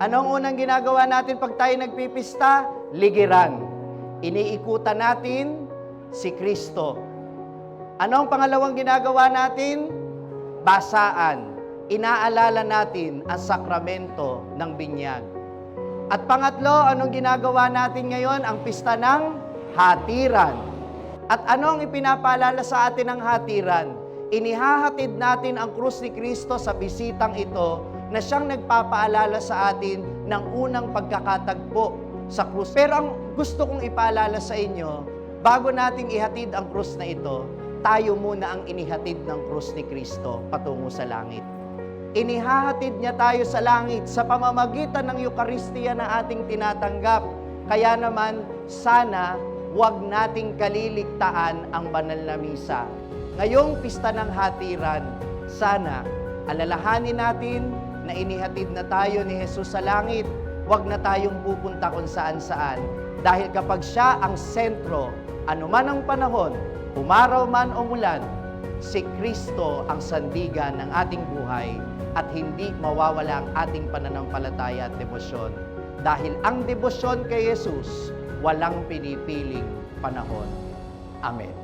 Anong unang ginagawa natin pag tayo nagpipista? Ligiran. Iniikutan natin si Kristo. Anong pangalawang ginagawa natin? Basaan. Inaalala natin ang sakramento ng binyag. At pangatlo, anong ginagawa natin ngayon? Ang pista ng hatiran. At anong ipinapaalala sa atin ng hatiran? Inihahatid natin ang krus ni Kristo sa bisitang ito na siyang nagpapaalala sa atin ng unang pagkakatagpo sa krus. Pero ang gusto kong ipaalala sa inyo, bago nating ihatid ang krus na ito, tayo muna ang inihatid ng krus ni Kristo patungo sa langit. Inihahatid niya tayo sa langit sa pamamagitan ng Eucharistia na ating tinatanggap. Kaya naman, sana huwag nating kaliligtaan ang banal na misa. Ngayong pista ng hatiran, sana alalahanin natin na inihatid na tayo ni Jesus sa langit. Huwag na tayong pupunta kung saan-saan. Dahil kapag siya ang sentro, anuman ang panahon, umaraw man o ulan, si Kristo ang sandigan ng ating buhay at hindi mawawala ang ating pananampalataya at debosyon. Dahil ang debosyon kay Jesus, walang pinipiling panahon. Amen.